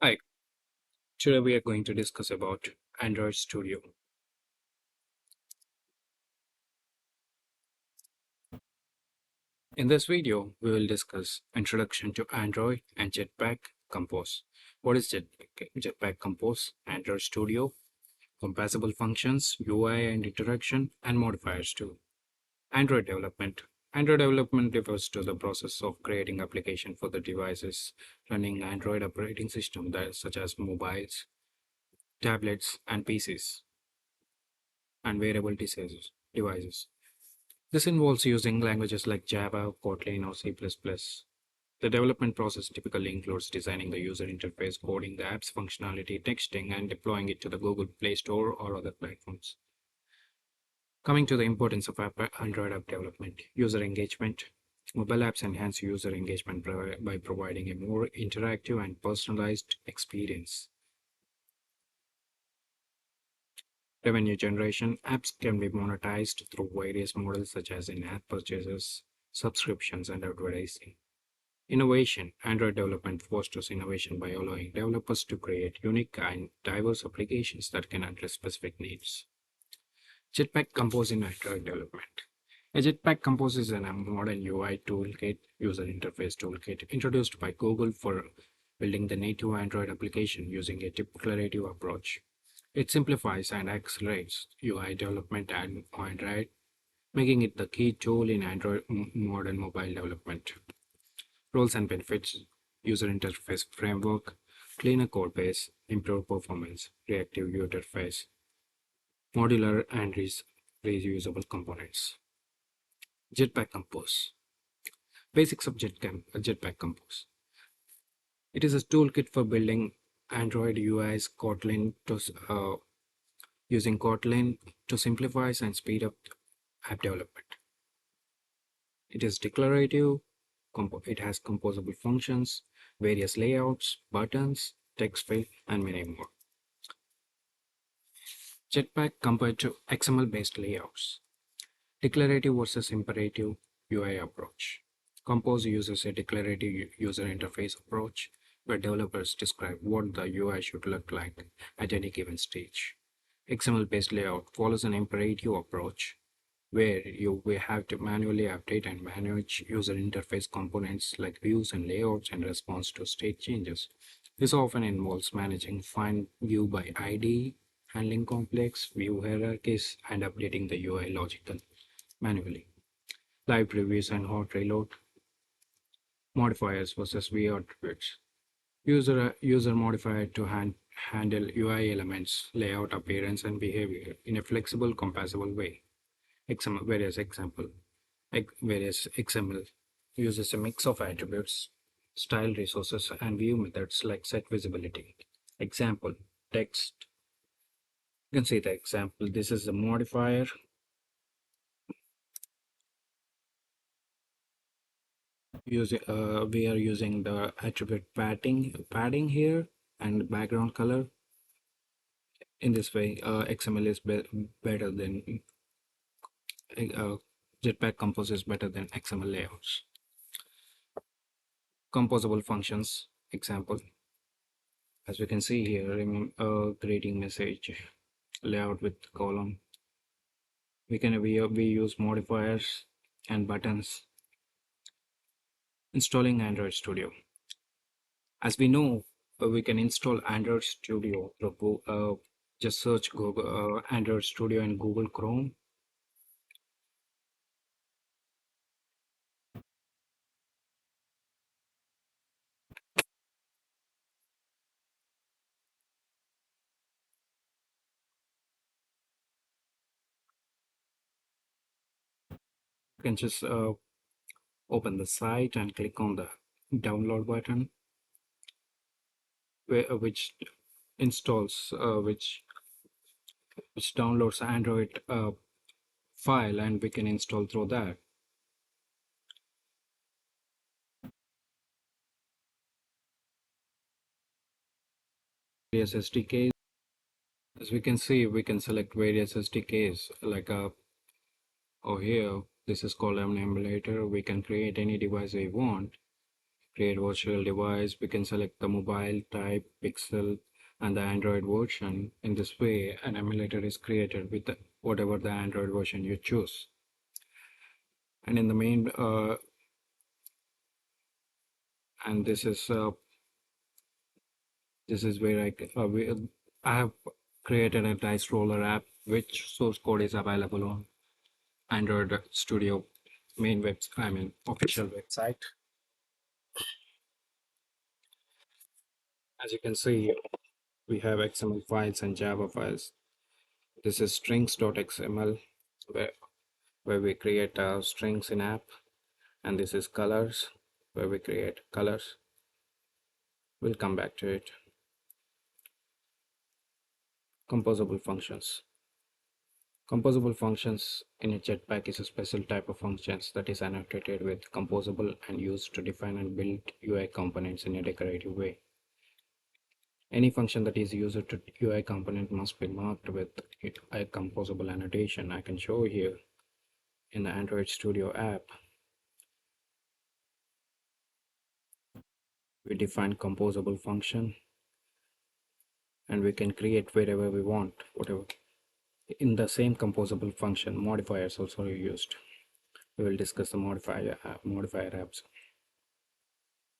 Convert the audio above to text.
Hi, today we are going to discuss about Android Studio. In this video, we will discuss Introduction to Android and Jetpack Compose. What is Jetpack Compose? Android Studio, composable functions, UI and interaction, and modifiers too. Android development. Android development refers to the process of creating application for the devices running Android operating system such as mobiles, tablets, and PCs, and wearable devices. This involves using languages like Java, Kotlin, or C++. The development process typically includes designing the user interface, coding the app's functionality, texting, and deploying it to the Google Play Store or other platforms. Coming to the importance of Android app development, user engagement. Mobile apps enhance user engagement by providing a more interactive and personalized experience. Revenue generation. Apps can be monetized through various models such as in-app purchases, subscriptions, and advertising. Innovation. Android development fosters innovation by allowing developers to create unique and diverse applications that can address specific needs. Jetpack Compose in Android development. A Jetpack Compose is a modern UI toolkit, user interface toolkit, introduced by Google for building the native Android application using a declarative approach. It simplifies and accelerates UI development on Android, making it the key tool in Android modern mobile development. Roles and benefits, user interface framework, cleaner code base, improved performance, reactive interface, modular and reusable components. Jetpack Compose. Basics of Jetpack Compose. It is a toolkit for building Android UIs using Kotlin to simplify and speed up app development. It is declarative, it has composable functions, various layouts, buttons, text field, and many more. Jetpack compared to XML-based layouts. Declarative versus imperative UI approach. Compose uses a declarative user interface approach where developers describe what the UI should look like at any given stage. XML-based layout follows an imperative approach where you will have to manually update and manage user interface components like views and layouts in response to state changes. This often involves managing find view by ID, handling complex view hierarchies, and updating the UI logic manually. Live previews and hot reload. Modifiers versus view attributes. User modifier to handle UI elements, layout, appearance, and behavior in a flexible, composable way. Various XML uses a mix of attributes, style resources, and view methods like set visibility. Example, text. You can see the example. This is a modifier. We are using the attribute padding here and background color. In this way, XML is better than Jetpack Compose is better than XML layouts. Composable functions example, as we can see here, creating message layout with column. We use modifiers and buttons. Installing Android Studio. As we know, we can install Android Studio through just search Google Android Studio in Google Chrome. You can just open the site and click on the download button, which installs which downloads Android file, and we can install through that. Various SDKs. As we can see, we can select various SDKs like over here. This is called an emulator. We can create any device we want. Create virtual device. We can select the mobile type, pixel, and the Android version. In this way, an emulator is created with whatever the Android version you choose. And in the main, and this is where I have created a dice roller app, which source code is available on Android Studio main official website. As you can see, we have XML files and Java files. This is strings.xml where, where we create strings in app, and this is colors where we create colors. We'll come back to it. Composable functions. Composable functions in a Jetpack is a special type of functions that is annotated with composable and used to define and build UI components in a decorative way. Any function that is used to UI component must be marked with a composable annotation. I can show here in the Android Studio app. We define composable function and we can create wherever we want, whatever. In the same composable function, modifiers also are used. We will discuss the modifier apps.